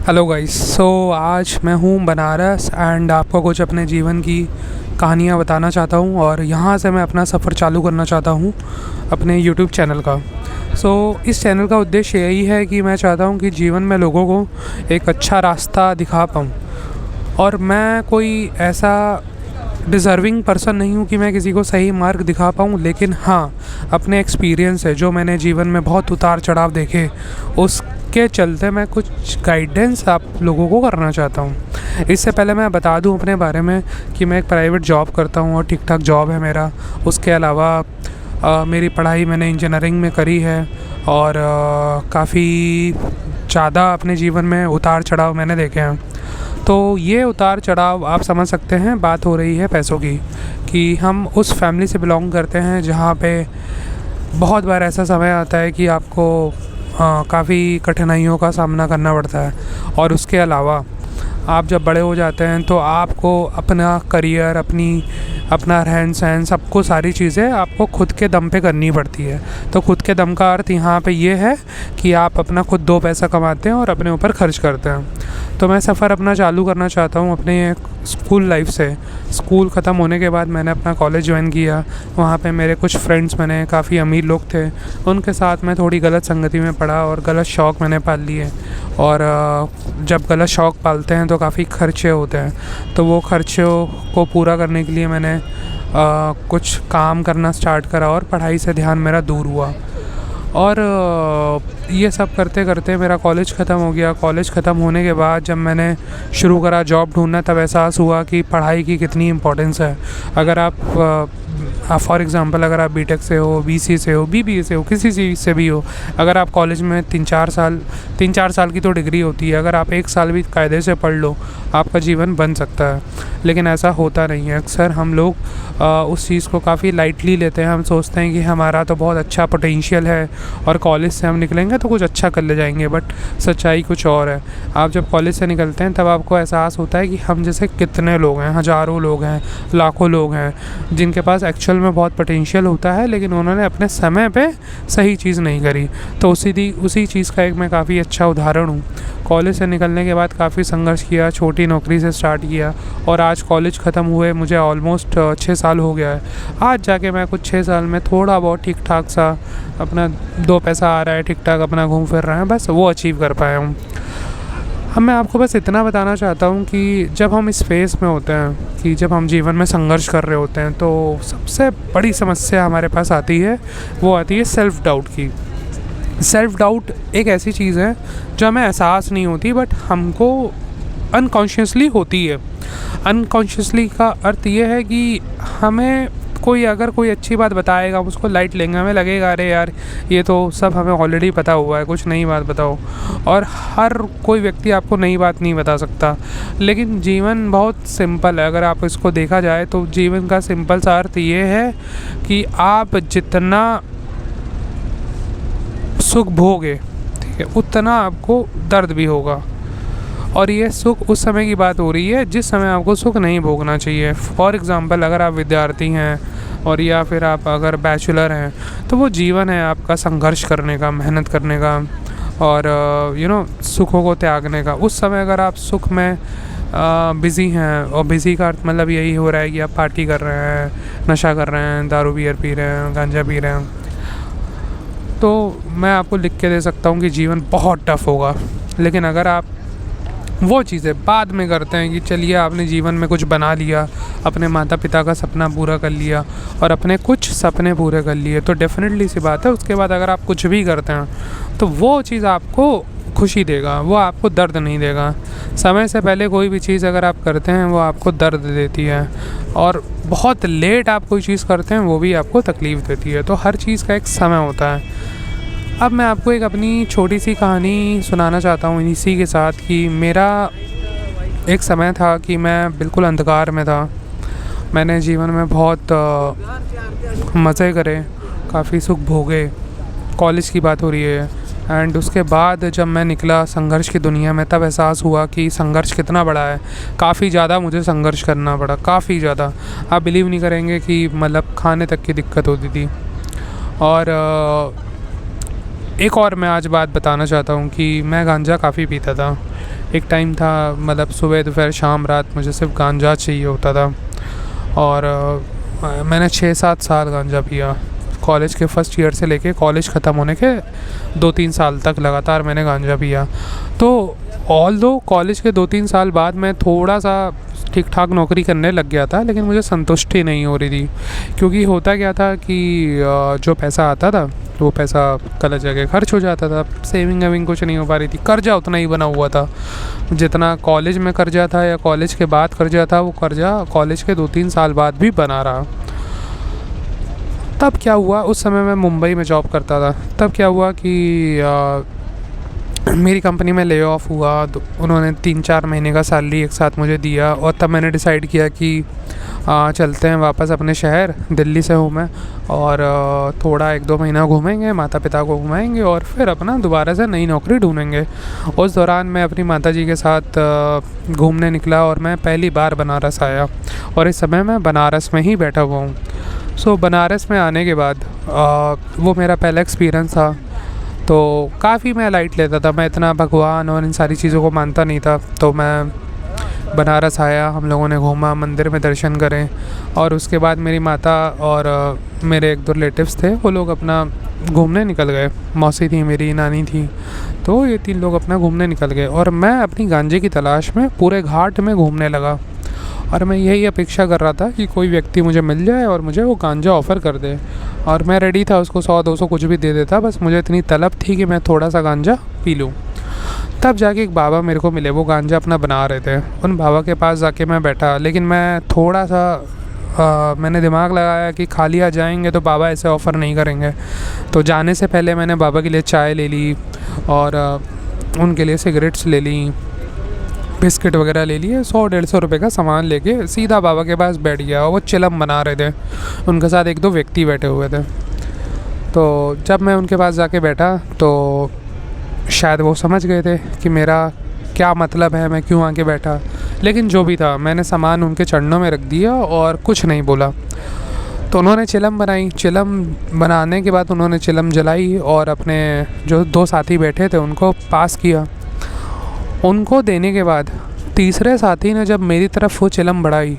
Hello guys. आज मैं हूँ बनारस एंड आपको कुछ अपने जीवन की कहानियाँ बताना चाहता हूँ और यहाँ से मैं अपना सफ़र चालू करना चाहता हूँ अपने यूट्यूब चैनल का। इस चैनल का उद्देश्य यही है कि मैं चाहता हूँ कि जीवन में लोगों को एक अच्छा रास्ता दिखा पाऊँ। और मैं कोई ऐसा डिज़र्विंग पर्सन नहीं हूँ कि मैं किसी को सही मार्ग दिखा पाऊँ, लेकिन हाँ, अपने एक्सपीरियंस है जो मैंने जीवन में बहुत उतार चढ़ाव देखे, उसके चलते मैं कुछ गाइडेंस आप लोगों को करना चाहता हूँ। इससे पहले मैं बता दूँ अपने बारे में कि मैं एक प्राइवेट जॉब करता हूँ और ठीक ठाक जॉब है मेरा। उसके अलावा मेरी पढ़ाई मैंने इंजीनियरिंग में करी है और काफ़ी ज़्यादा अपने जीवन में उतार चढ़ाव मैंने देखे हैं। तो ये उतार चढ़ाव आप समझ सकते हैं, बात हो रही है पैसों की, कि हम उस फैमिली से बिलोंग करते हैं जहाँ पे बहुत बार ऐसा समय आता है कि आपको काफ़ी कठिनाइयों का सामना करना पड़ता है। और उसके अलावा आप जब बड़े हो जाते हैं तो आपको अपना करियर, अपना रहन सहन, सबको सारी चीज़ें आपको खुद के दम पे करनी पड़ती है। तो खुद के दम का अर्थ यहाँ पे ये है कि आप अपना खुद 2 पैसा कमाते हैं और अपने ऊपर खर्च करते हैं। तो मैं सफ़र अपना चालू करना चाहता हूँ अपने स्कूल लाइफ से। स्कूल ख़त्म होने के बाद मैंने अपना कॉलेज ज्वाइन किया। वहाँ पे मेरे कुछ फ्रेंड्स बने, काफ़ी अमीर लोग थे। उनके साथ मैं थोड़ी गलत संगति में पड़ा और गलत शौक़ मैंने पाल लिए। और जब गलत शौक़ पालते हैं तो काफ़ी खर्चे होते हैं। तो वो खर्चों को पूरा करने के लिए मैंने कुछ काम करना स्टार्ट करा और पढ़ाई से ध्यान मेरा दूर हुआ। और ये सब करते करते मेरा कॉलेज ख़त्म हो गया। कॉलेज ख़त्म होने के बाद जब मैंने शुरू करा जॉब ढूंढना, तब एहसास हुआ कि पढ़ाई की कितनी इम्पोर्टेंस है। अगर आप फॉर एग्ज़ाम्पल अगर आप बीटेक से हो, बीसी से हो, बीबीए से हो, किसी चीज़ से भी हो, अगर आप कॉलेज में 3-4 साल की तो डिग्री होती है, अगर आप 1 साल भी कायदे से पढ़ लो, आपका जीवन बन सकता है। लेकिन ऐसा होता नहीं है। अक्सर हम लोग उस चीज़ को काफ़ी लाइटली लेते हैं। हम सोचते हैं कि हमारा तो बहुत अच्छा पोटेंशियल है और कॉलेज से हम निकलेंगे तो कुछ अच्छा कर ले जाएंगे, बट सच्चाई कुछ और है। आप जब कॉलेज से निकलते हैं तब आपको एहसास होता है कि हम जैसे कितने लोग हैं, हज़ारों लोग हैं, लाखों लोग हैं, जिनके पास एक्चुअल में बहुत पोटेंशियल होता है, लेकिन उन्होंने अपने समय पे सही चीज़ नहीं करी। तो उसी चीज़ का एक मैं काफ़ी अच्छा उदाहरण हूँ। कॉलेज से निकलने के बाद काफ़ी संघर्ष किया, छोटी नौकरी से स्टार्ट किया और आज कॉलेज ख़त्म हुए मुझे ऑलमोस्ट 6 साल हो गया है। आज जाके मैं कुछ 6 साल में थोड़ा बहुत ठीक ठाक सा अपना 2 पैसा आ रहा है, ठीक ठाक अपना घूम फिर रहे हैं, बस वो अचीव कर पाया हूँ। अब मैं आपको बस इतना बताना चाहता हूँ कि जब हम इस फेज़ में होते हैं कि जब हम जीवन में संघर्ष कर रहे होते हैं, तो सबसे बड़ी समस्या हमारे पास आती है, वो आती है सेल्फ़ डाउट की। सेल्फ़ डाउट एक ऐसी चीज़ है जो हमें एहसास नहीं होती, बट हमको अनकॉन्शियसली होती है। अनकॉन्शियसली का अर्थ ये है कि हमें अगर कोई अच्छी बात बताएगा, हम उसको लाइट लेंगे। हमें लगेगा अरे यार, ये तो सब हमें ऑलरेडी पता हुआ है, कुछ नई बात बताओ। और हर कोई व्यक्ति आपको नई बात नहीं बता सकता। लेकिन जीवन बहुत सिंपल है। अगर आप इसको देखा जाए तो जीवन का सिंपल सा अर्थ ये है कि आप जितना सुख भोगे, ठीक है, उतना आपको दर्द भी होगा। और ये सुख उस समय की बात हो रही है जिस समय आपको सुख नहीं भोगना चाहिए। फॉर एग्ज़ाम्पल अगर आप विद्यार्थी हैं और या फिर आप अगर बैचलर हैं, तो वो जीवन है आपका संघर्ष करने का, मेहनत करने का और सुखों को त्यागने का। उस समय अगर आप सुख में बिज़ी हैं, और बिज़ी का अर्थ मतलब यही हो रहा है कि आप पार्टी कर रहे हैं, नशा कर रहे हैं, दारू बियर पी रहे हैं, गांजा पी रहे हैं, तो मैं आपको लिख के दे सकता हूँ कि जीवन बहुत टफ़ होगा। लेकिन अगर आप वो चीज़ें बाद में करते हैं कि चलिए आपने जीवन में कुछ बना लिया, अपने माता पिता का सपना पूरा कर लिया और अपने कुछ सपने पूरे कर लिए, तो डेफिनेटली सी बात है उसके बाद अगर आप कुछ भी करते हैं तो वो चीज़ आपको खुशी देगा, वो आपको दर्द नहीं देगा। समय से पहले कोई भी चीज़ अगर आप करते हैं वो आपको दर्द देती है, और बहुत लेट आप कोई चीज़ करते हैं वो भी आपको तकलीफ़ देती है। तो हर चीज़ का एक समय होता है। अब मैं आपको एक अपनी छोटी सी कहानी सुनाना चाहता हूँ इसी के साथ, कि मेरा एक समय था कि मैं बिल्कुल अंधकार में था। मैंने जीवन में बहुत मज़े करे, काफ़ी सुख भोगे। कॉलेज की बात हो रही है। एंड उसके बाद जब मैं निकला संघर्ष की दुनिया में, तब एहसास हुआ कि संघर्ष कितना बड़ा है। काफ़ी ज़्यादा मुझे संघर्ष करना पड़ा, काफ़ी ज़्यादा। आप बिलीव नहीं करेंगे कि मतलब खाने तक की दिक्कत होती थी। और एक और मैं आज बात बताना चाहता हूँ कि मैं गांजा काफ़ी पीता था। एक टाइम था मतलब सुबह दोपहर शाम रात मुझे सिर्फ गांजा चाहिए होता था। और मैंने 6-7 साल गांजा पिया। कॉलेज के फर्स्ट ईयर से लेके कॉलेज ख़त्म होने के 2-3 साल तक लगातार मैंने गांजा पिया। तो ऑल्दो कॉलेज के 2-3 साल बाद मैं थोड़ा सा ठीक ठाक नौकरी करने लग गया था, लेकिन मुझे संतुष्टि नहीं हो रही थी। क्योंकि होता क्या था कि जो पैसा आता था वो पैसा गलत जगह खर्च हो जाता था। सेविंग वेविंग कुछ नहीं हो पा रही थी। कर्जा उतना ही बना हुआ था जितना कॉलेज में कर्जा था या कॉलेज के बाद कर्जा था, वो कर्जा कॉलेज के 2-3 साल बाद भी बना रहा। तब क्या हुआ, उस समय मैं मुंबई में जॉब करता था। तब क्या हुआ कि मेरी कंपनी में ले ऑफ हुआ। तो उन्होंने 3-4 महीने का सैलरी एक साथ मुझे दिया और तब मैंने डिसाइड किया कि चलते हैं वापस अपने शहर। दिल्ली से हूँ मैं, और थोड़ा 1-2 महीना घूमेंगे, माता पिता को घुमाएंगे और फिर अपना दोबारा से नई नौकरी ढूंढेंगे। उस दौरान मैं अपनी माता जी के साथ घूमने निकला और मैं पहली बार बनारस आया, और इस समय मैं बनारस में ही बैठा हुआ हूँ। सो बनारस में आने के बाद वो मेरा पहला एक्सपीरियंस था। तो काफ़ी मैं लाइट लेता था, मैं इतना भगवान और इन सारी चीज़ों को मानता नहीं था। तो मैं बनारस आया, हम लोगों ने घूमा, मंदिर में दर्शन करें, और उसके बाद मेरी माता और मेरे 1-2 रिलेटिव्स थे, वो लोग अपना घूमने निकल गए। मौसी थी मेरी, नानी थी, तो ये 3 लोग अपना घूमने निकल गए और मैं अपनी गांजे की तलाश में पूरे घाट में घूमने लगा। और मैं यही अपेक्षा कर रहा था कि कोई व्यक्ति मुझे मिल जाए और मुझे वो गांजा ऑफ़र कर दे, और मैं रेडी था उसको 100-200 कुछ भी दे देता, बस मुझे इतनी तलब थी कि मैं थोड़ा सा गांजा पी लूँ। तब जाके एक बाबा मेरे को मिले, वो गांजा अपना बना रहे थे। उन बाबा के पास जाके मैं बैठा, लेकिन मैं थोड़ा सा मैंने दिमाग लगाया कि खाली आ जाएंगे तो बाबा ऐसे ऑफ़र नहीं करेंगे। तो जाने से पहले मैंने बाबा के लिए चाय ले ली और उनके लिए सिगरेट्स ले ली, बिस्किट वगैरह ले लिए। 100-150 रुपये का सामान लेके सीधा बाबा के पास बैठ गया, और वो चिलम बना रहे थे। उनके साथ 1-2 व्यक्ति बैठे हुए थे। तो जब मैं उनके पास जाके बैठा तो शायद वो समझ गए थे कि मेरा क्या मतलब है, मैं क्यों आके बैठा। लेकिन जो भी था, मैंने सामान उनके चरणों में रख दिया और कुछ नहीं बोला। तो उन्होंने चिलम बनाई। चिलम बनाने के बाद उन्होंने चिलम जलाई और अपने जो 2 साथी बैठे थे उनको पास किया। उनको देने के बाद तीसरे साथी ने जब मेरी तरफ वो चिलम बढ़ाई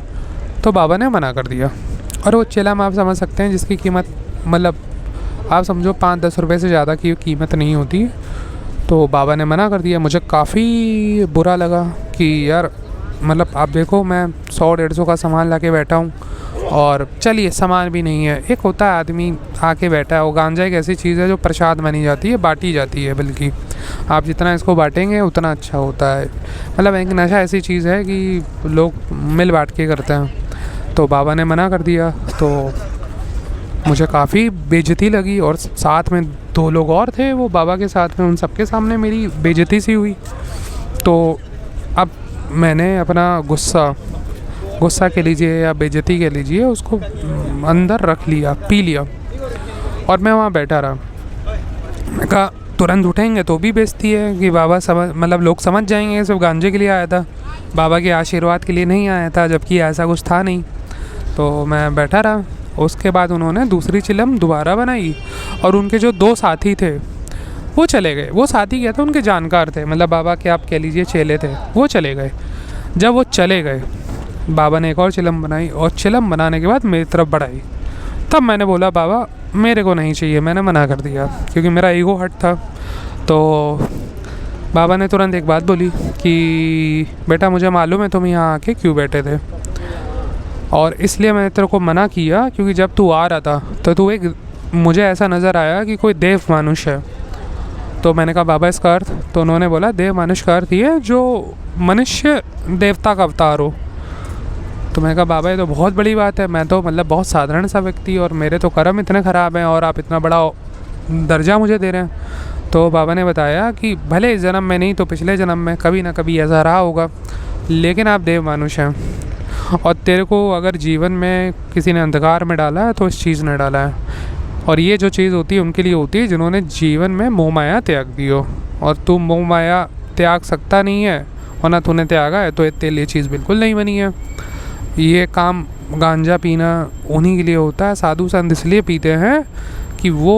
तो बाबा ने मना कर दिया। और वो चिलम आप समझ सकते हैं जिसकी कीमत मतलब आप समझो 5-10 रुपये से ज़्यादा की कीमत नहीं होती। तो बाबा ने मना कर दिया। मुझे काफ़ी बुरा लगा कि यार मतलब आप देखो, मैं 100-150 का सामान ला के बैठा हूँ और चलिए सामान भी नहीं है। एक होता है आदमी आके बैठा है, वो गांजा एक ऐसी चीज़ है जो प्रसाद मानी जाती है, बांटी जाती है, बल्कि आप जितना इसको बांटेंगे उतना अच्छा होता है। मतलब एक नशा ऐसी चीज़ है कि लोग मिल बांट के करते हैं। तो बाबा ने मना कर दिया, तो मुझे काफ़ी बेइज्जती लगी। और साथ में 2 लोग और थे वो बाबा के साथ में, उन सबके सामने मेरी बेइज्जती सी हुई। तो अब मैंने अपना गुस्सा कह लीजिए या बेइज्जती कह लीजिए, उसको अंदर रख लिया, पी लिया, और मैं वहाँ बैठा रहा। मैं कहा तुरंत उठेंगे तो भी बेइज्जती है कि बाबा मतलब लोग समझ जाएंगे सिर्फ गांजे के लिए आया था, बाबा के आशीर्वाद के लिए नहीं आया था, जबकि ऐसा कुछ था नहीं। तो मैं बैठा रहा। उसके बाद उन्होंने दूसरी चिलम दोबारा बनाई और उनके जो 2 साथी थे वो चले गए। वो साथी क्या थे, उनके जानकार थे, मतलब बाबा के आप कह लीजिए चेले थे, वो चले गए। जब वो चले गए, बाबा ने एक और चिलम बनाई, और चिलम बनाने के बाद मेरी तरफ बढ़ाई। तब मैंने बोला बाबा मेरे को नहीं चाहिए, मैंने मना कर दिया क्योंकि मेरा ईगो हर्ट था। तो बाबा ने तुरंत एक बात बोली कि बेटा मुझे मालूम है तुम यहाँ आके क्यों बैठे थे, और इसलिए मैंने तेरे को मना किया क्योंकि जब तू आ रहा था तो तू एक मुझे ऐसा नज़र आया कि कोई देव मानुष है। तो मैंने कहा बाबा इसका अर्थ? तो उन्होंने बोला देव मानुष का अर्थ ये जो मनुष्य देवता का अवतार हो। तो मैंने कहा बाबा ये तो बहुत बड़ी बात है, मैं तो मतलब बहुत साधारण सा व्यक्ति और मेरे तो कर्म इतने ख़राब हैं और आप इतना बड़ा दर्जा मुझे दे रहे हैं। तो बाबा ने बताया कि भले इस जन्म में नहीं तो पिछले जन्म में कभी ना कभी ऐसा रहा होगा, लेकिन आप देव मानुष हैं, और तेरे को अगर जीवन में किसी ने अंधकार में डाला है तो इस चीज़ ने डाला है, और ये जो चीज़ होती है उनके लिए होती है जिन्होंने जीवन में मोह माया त्याग दी हो, और तू मोह माया त्याग सकता नहीं है और ना तूने त्यागा है तो तेरे लिए चीज़ बिल्कुल नहीं बनी है। ये काम गांजा पीना उन्हीं के लिए होता है। साधु संत इसलिए पीते हैं कि वो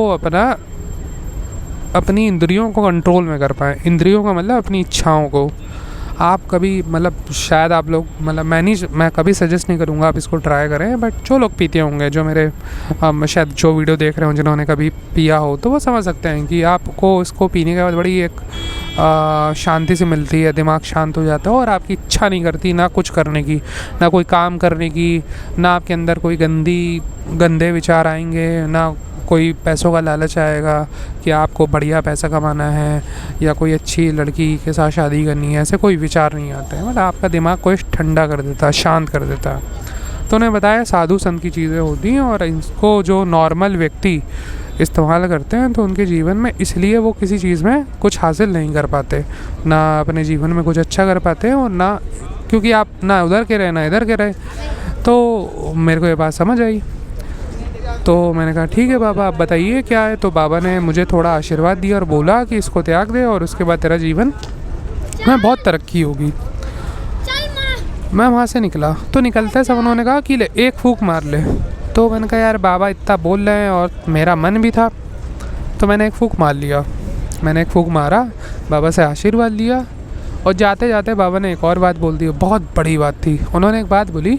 अपनी इंद्रियों को कंट्रोल में कर पाए। इंद्रियों का मतलब अपनी इच्छाओं को। आप कभी मतलब शायद आप लोग मतलब मैं कभी सजेस्ट नहीं करूँगा आप इसको ट्राई करें, बट जो लोग पीते होंगे, जो मेरे शायद जो वीडियो देख रहे हो जिन्होंने कभी पिया हो, तो वो समझ सकते हैं कि आपको इसको पीने के बाद बड़ी एक शांति सी मिलती है, दिमाग शांत हो जाता है और आपकी इच्छा नहीं करती ना कुछ करने की, ना कोई काम करने की, ना आपके अंदर कोई गंदे विचार आएंगे, ना कोई पैसों का लालच आएगा कि आपको बढ़िया पैसा कमाना है या कोई अच्छी लड़की के साथ शादी करनी है, ऐसे कोई विचार नहीं आते हैं। मतलब आपका दिमाग को ठंडा कर देता है, शांत कर देता है। तो उन्हें बताया साधु संत की चीज़ें होती हैं और इसको जो नॉर्मल व्यक्ति इस्तेमाल करते हैं तो उनके जीवन में इसलिए वो किसी चीज़ में कुछ हासिल नहीं कर पाते, ना अपने जीवन में कुछ अच्छा कर पाते हैं और ना, क्योंकि आप ना उधर के रहे ना इधर के रहे। तो मेरे को ये बात समझ आई, तो मैंने कहा ठीक है बाबा आप बताइए क्या है। तो बाबा ने मुझे थोड़ा आशीर्वाद दिया और बोला कि इसको त्याग दे और उसके बाद तेरा जीवन में बहुत तरक्की होगी। मैं वहाँ से निकला तो निकलते सब उन्होंने कहा कि ले एक फूंक मार ले। तो मैंने कहा यार बाबा इतना बोल रहे हैं और मेरा मन भी था, तो मैंने एक फूंक मार लिया। मैंने एक फूंक मारा, बाबा से आशीर्वाद लिया और जाते जाते बाबा ने एक और बात बोल दी, बहुत बड़ी बात थी। उन्होंने एक बात बोली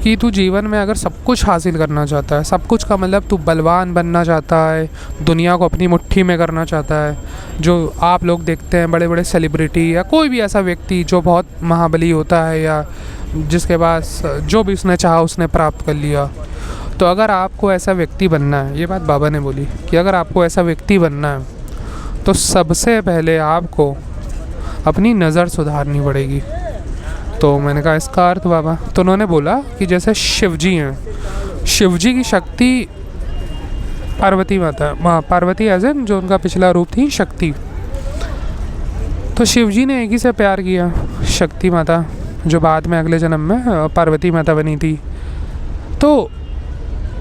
कि तू जीवन में अगर सब कुछ हासिल करना चाहता है, सब कुछ का मतलब तू बलवान बनना चाहता है, दुनिया को अपनी मुट्ठी में करना चाहता है, जो आप लोग देखते हैं बड़े बड़े सेलिब्रिटी या कोई भी ऐसा व्यक्ति जो बहुत महाबली होता है या जिसके पास जो भी उसने चाहा उसने प्राप्त कर लिया, तो अगर आपको ऐसा व्यक्ति बनना है, ये बात बाबा ने बोली कि अगर आपको ऐसा व्यक्ति बनना है तो सबसे पहले आपको अपनी नज़र सुधारनी पड़ेगी। तो मैंने कहा इसका अर्थ बाबा? तो उन्होंने बोला कि जैसे शिव जी हैं, शिव जी की शक्ति पार्वती माता, पार्वती एज एन जो उनका पिछला रूप थी शक्ति, तो शिव जी ने एक ही से प्यार किया, शक्ति माता जो बाद में अगले जन्म में पार्वती माता बनी थी। तो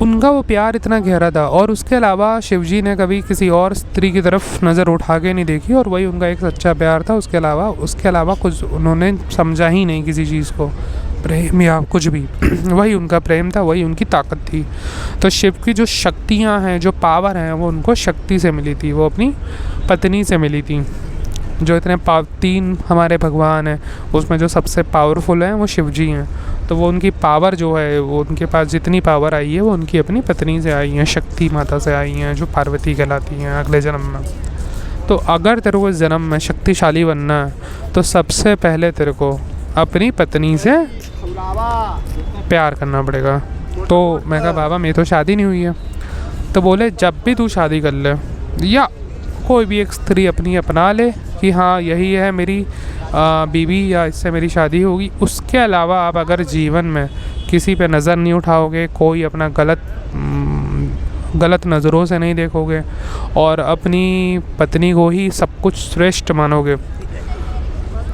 उनका वो प्यार इतना गहरा था और उसके अलावा शिव जी ने कभी किसी और स्त्री की तरफ नज़र उठा के नहीं देखी और वही उनका एक सच्चा प्यार था। उसके अलावा कुछ उन्होंने समझा ही नहीं किसी चीज़ को, प्रेम या कुछ भी वही उनका प्रेम था, वही उनकी ताकत थी। तो शिव की जो शक्तियाँ हैं, जो पावर हैं, वो उनको शक्ति से मिली थी, वो अपनी पत्नी से मिली थी। जो इतने 3 हमारे भगवान हैं उसमें जो सबसे पावरफुल हैं वो शिव जी हैं। तो वो उनकी पावर जो है, वो उनके पास जितनी पावर आई है वो उनकी अपनी पत्नी से आई हैं, शक्ति माता से आई हैं, जो पार्वती कहलाती हैं अगले जन्म में। तो अगर तेरे को इस जन्म में शक्तिशाली बनना है तो सबसे पहले तेरे को अपनी पत्नी से प्यार करना पड़ेगा। तो मैं कहा बाबा मेरी तो शादी नहीं हुई है। तो बोले जब भी तू शादी कर ले या कोई भी एक स्त्री अपनी अपना ले कि हाँ यही है मेरी बीवी या इससे मेरी शादी होगी, उसके अलावा आप अगर जीवन में किसी पे नज़र नहीं उठाओगे, कोई अपना गलत नज़रों से नहीं देखोगे और अपनी पत्नी को ही सब कुछ श्रेष्ठ मानोगे,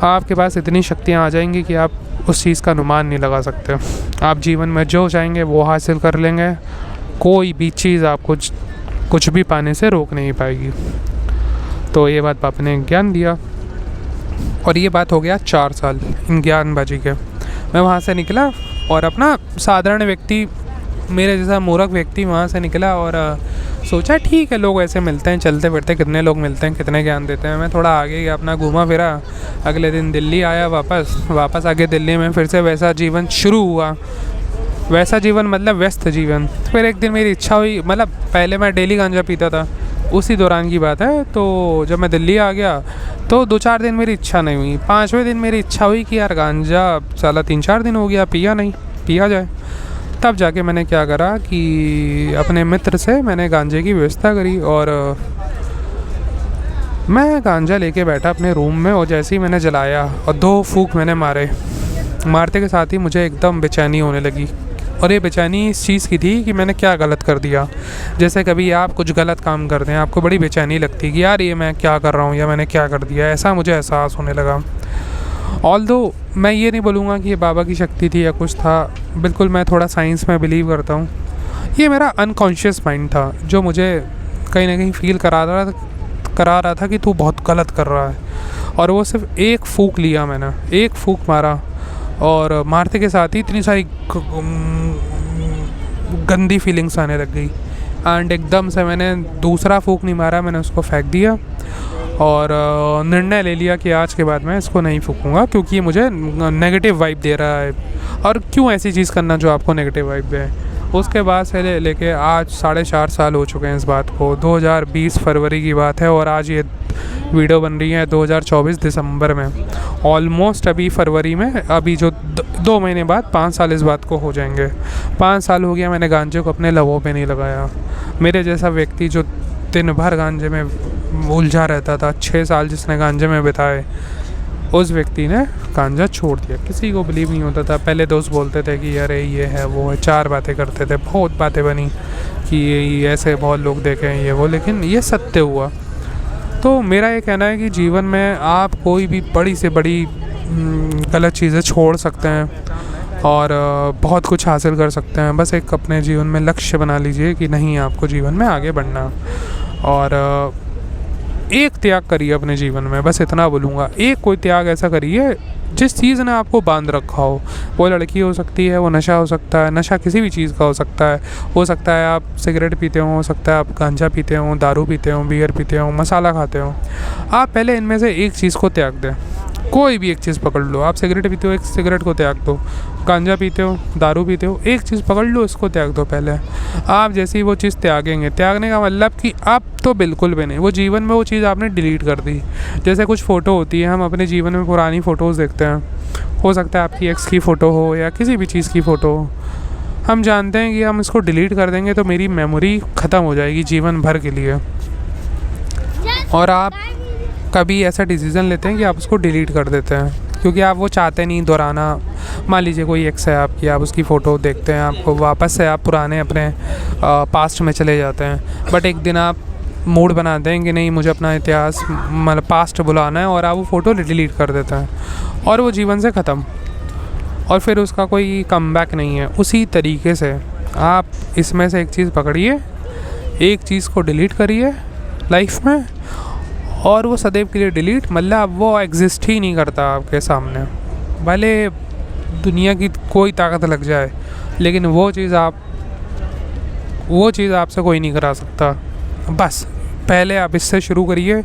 आपके पास इतनी शक्तियाँ आ जाएंगी कि आप उस चीज़ का अनुमान नहीं लगा सकते। आप जीवन में जो चाहेंगे वो हासिल कर लेंगे, कोई भी चीज़ आपको कुछ भी पाने से रोक नहीं पाएगी। तो ये बात पापा ने ज्ञान दिया और ये बात हो गया 4 साल इन ज्ञानबाजी के। मैं वहाँ से निकला और अपना साधारण व्यक्ति, मेरे जैसा मूर्ख व्यक्ति वहाँ से निकला और सोचा ठीक है लोग ऐसे मिलते हैं चलते फिरते, कितने लोग मिलते हैं कितने ज्ञान देते हैं। मैं थोड़ा आगे गया, अपना घूमा फिरा, अगले दिन दिल्ली आया वापस आके दिल्ली में फिर से वैसा जीवन शुरू हुआ। वैसा जीवन मतलब व्यस्त जीवन। फिर एक दिन मेरी इच्छा हुई, मतलब पहले मैं डेली गांजा पीता था, उसी दौरान की बात है। तो जब मैं दिल्ली आ गया तो 2-4 दिन मेरी इच्छा नहीं हुई, 5वें दिन मेरी इच्छा हुई कि यार गांजा साला 3-4 दिन हो गया पिया जाए। तब जाके मैंने क्या करा कि अपने मित्र से मैंने गांजे की व्यवस्था करी और मैं गांजा लेके बैठा अपने रूम में और जैसे ही मैंने जलाया और 2 फूंक मैंने मारते के साथ ही मुझे एकदम बेचैनी होने लगी। और ये बेचैनी इस चीज़ की थी कि मैंने क्या गलत कर दिया। जैसे कभी आप कुछ गलत काम करते हैं, आपको बड़ी बेचैनी लगती है कि यार ये मैं क्या कर रहा हूँ या मैंने क्या कर दिया, ऐसा मुझे एहसास होने लगा। ऑल्दो मैं ये नहीं बोलूँगा कि ये बाबा की शक्ति थी या कुछ था, बिल्कुल मैं थोड़ा साइंस में बिलीव करता हूँ। ये मेरा अनकॉन्शियस माइंड था जो मुझे कहीं ना कहीं फील करा रहा था कि तू बहुत गलत कर रहा है। और वो सिर्फ एक फूंक लिया मैंने, एक फूंक मारा और मारते के साथ ही इतनी सारी गंदी फीलिंग्स आने लग गई एंड एकदम से मैंने दूसरा फूंक नहीं मारा, मैंने उसको फेंक दिया और निर्णय ले लिया कि आज के बाद मैं इसको नहीं फूकूँगा, क्योंकि ये मुझे नेगेटिव वाइब दे रहा है। और क्यों ऐसी चीज़ करना जो आपको नेगेटिव वाइब दे। उसके बाद से लेके आज 4.5 साल हो चुके हैं इस बात को। 2020 फरवरी की बात है और आज ये वीडियो बन रही है 2024 दिसंबर में। ऑलमोस्ट अभी फरवरी में, अभी जो 2 महीने बाद 5 साल इस बात को हो जाएंगे। 5 साल हो गया मैंने गांजे को अपने लबों पे नहीं लगाया। मेरे जैसा व्यक्ति जो दिन भर गांजे में उलझा रहता था, 6 साल जिसने गांजे में बिताए, उस व्यक्ति ने गांजा छोड़ दिया। किसी को बिलीव नहीं होता था। पहले दोस्त बोलते थे कि अरे ये है वो है, 4 बातें करते थे, बहुत बातें बनी कि ये ऐसे बहुत लोग देखे हैं ये वो, लेकिन ये सत्य हुआ। तो मेरा ये कहना है कि जीवन में आप कोई भी बड़ी से बड़ी गलत चीज़ें छोड़ सकते हैं और बहुत कुछ हासिल कर सकते हैं। बस एक अपने जीवन में लक्ष्य बना लीजिए कि नहीं, आपको जीवन में आगे बढ़ना। और एक त्याग करिए अपने जीवन में, बस इतना बोलूँगा। एक कोई त्याग ऐसा करिए जिस चीज़ ने आपको बांध रखा हो। वो लड़की हो सकती है, वो नशा हो सकता है, नशा किसी भी चीज़ का हो सकता है आप सिगरेट पीते हो सकता है आप गांजा पीते हो, दारू पीते हो, बियर पीते हो, मसाला खाते हो। आप पहले इनमें से एक चीज़ को त्याग दें। कोई भी एक चीज़ पकड़ लो। आप सिगरेट पीते हो, एक सिगरेट को त्याग दो। गांजा पीते हो, दारू पीते हो, एक चीज़ पकड़ लो, इसको त्याग दो पहले। आप जैसे ही वो चीज़ त्यागेंगे, त्यागने का मतलब कि अब तो बिल्कुल भी नहीं, वो जीवन में वो चीज़ आपने डिलीट कर दी। जैसे कुछ फ़ोटो होती है, हम अपने जीवन में पुरानी फ़ोटोज़ देखते हैं। हो सकता है आपकी एक्स की फ़ोटो हो या किसी भी चीज़ की फ़ोटो हो। हम जानते हैं कि हम इसको डिलीट कर देंगे तो मेरी मेमोरी ख़त्म हो जाएगी जीवन भर के लिए। और आप कभी ऐसा डिसीज़न लेते हैं कि आप उसको डिलीट कर देते हैं क्योंकि आप वो चाहते नहीं दोहराना। मान लीजिए कोई एक्स है आपकी, आप उसकी फ़ोटो देखते हैं, आपको वापस से आप पुराने अपने पास्ट में चले जाते हैं। बट एक दिन आप मूड बनाते हैं कि नहीं, मुझे अपना इतिहास मतलब पास्ट बुलाना है, और आप वो फ़ोटो डिलीट कर देते हैं और वो जीवन से ख़त्म, और फिर उसका कोई कमबैक नहीं है। उसी तरीके से आप इसमें से एक चीज़ पकड़िए, एक चीज़ को डिलीट करिए लाइफ में, और वो सदैव के लिए डिलीट, मतलब वो एग्जिस्ट ही नहीं करता आपके सामने। भले दुनिया की कोई ताकत लग जाए, लेकिन वो चीज़ आपसे कोई नहीं करा सकता। बस पहले आप इससे शुरू करिए,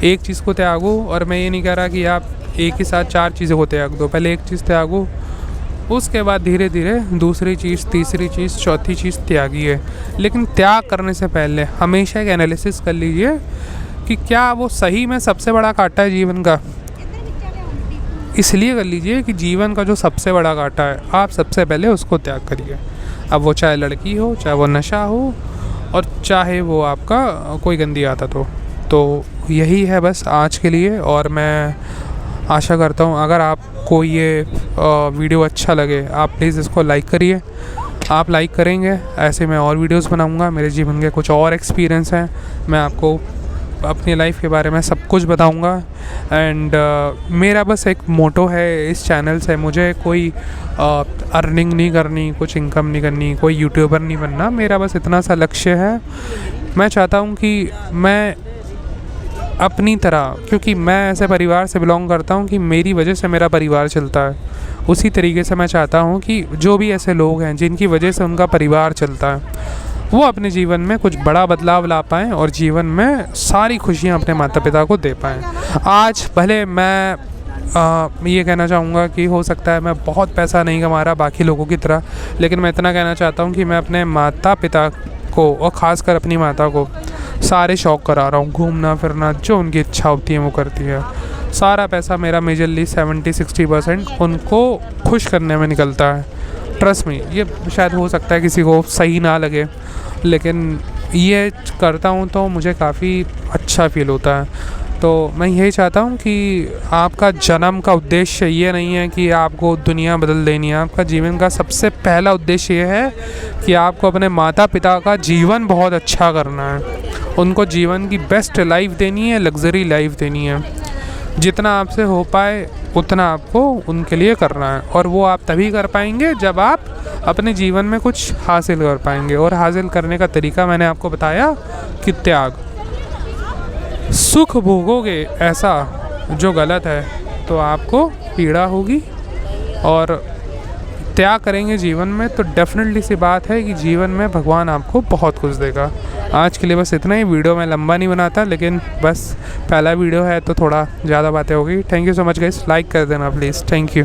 एक चीज़ को त्यागो। और मैं ये नहीं कह रहा कि आप एक ही साथ 4 चीज़ों को त्याग दो। पहले एक चीज़ त्यागो, उसके बाद धीरे धीरे दूसरी चीज़, तीसरी चीज़, चौथी चीज़ त्यागिए। लेकिन त्याग करने से पहले हमेशा एक एनालिसिस कर लीजिए कि क्या वो सही में सबसे बड़ा कांटा है जीवन का। इसलिए कर लीजिए कि जीवन का जो सबसे बड़ा कांटा है, आप सबसे पहले उसको त्याग करिए। अब वो चाहे लड़की हो, चाहे वो नशा हो, और चाहे वो आपका कोई गंदी आदत हो। तो यही है बस आज के लिए। और मैं आशा करता हूँ अगर आपको ये वीडियो अच्छा लगे, आप प्लीज़ इसको लाइक करिए। आप लाइक करेंगे, ऐसे मैं और वीडियोस बनाऊँगा। मेरे जीवन के कुछ और एक्सपीरियंस हैं, मैं आपको अपनी लाइफ के बारे में सब कुछ बताऊंगा। एंड मेरा बस एक मोटो है इस चैनल से, मुझे कोई अर्निंग नहीं करनी, कुछ इनकम नहीं करनी, कोई यूट्यूबर नहीं बनना। मेरा बस इतना सा लक्ष्य है। मैं चाहता हूँ कि मैं अपनी तरह, क्योंकि मैं ऐसे परिवार से बिलोंग करता हूँ कि मेरी वजह से मेरा परिवार चलता है, उसी तरीके से मैं चाहता हूँ कि जो भी ऐसे लोग हैं जिनकी वजह से उनका परिवार चलता है, वो अपने जीवन में कुछ बड़ा बदलाव ला पाएँ और जीवन में सारी खुशियाँ अपने माता पिता को दे पाएँ। आज भले मैं ये कहना चाहूँगा कि हो सकता है मैं बहुत पैसा नहीं कमा रहा बाकी लोगों की तरह, लेकिन मैं इतना कहना चाहता हूँ कि मैं अपने माता पिता को, और ख़ासकर अपनी माता को, सारे शौक़ करा रहा हूँ। घूमना फिरना, जो उनकी इच्छा होती है वो करती है। सारा पैसा मेरा मेजरली 70-60% उनको खुश करने में निकलता है। ट्रस्ट मी, ये शायद हो सकता है किसी को सही ना लगे, लेकिन ये करता हूँ तो मुझे काफ़ी अच्छा फ़ील होता है। तो मैं यही चाहता हूँ कि आपका जन्म का उद्देश्य ये नहीं है कि आपको दुनिया बदल देनी है। आपका जीवन का सबसे पहला उद्देश्य ये है कि आपको अपने माता पिता का जीवन बहुत अच्छा करना है, उनको जीवन की बेस्ट लाइफ देनी है, लग्जरी लाइफ देनी है। जितना आपसे हो पाए उतना आपको उनके लिए करना है, और वो आप तभी कर पाएंगे जब आप अपने जीवन में कुछ हासिल कर पाएंगे। और हासिल करने का तरीका मैंने आपको बताया कि त्याग। सुख भोगोगे ऐसा जो गलत है तो आपको पीड़ा होगी, और त्याग करेंगे जीवन में तो डेफिनेटली सी बात है कि जीवन में भगवान आपको बहुत कुछ देगा। आज के लिए बस इतना ही। वीडियो मैं लंबा नहीं बनाता, लेकिन बस पहला वीडियो है तो थोड़ा ज़्यादा बातें होगी। Thank you so much guys, like कर देना प्लीज़। Thank you.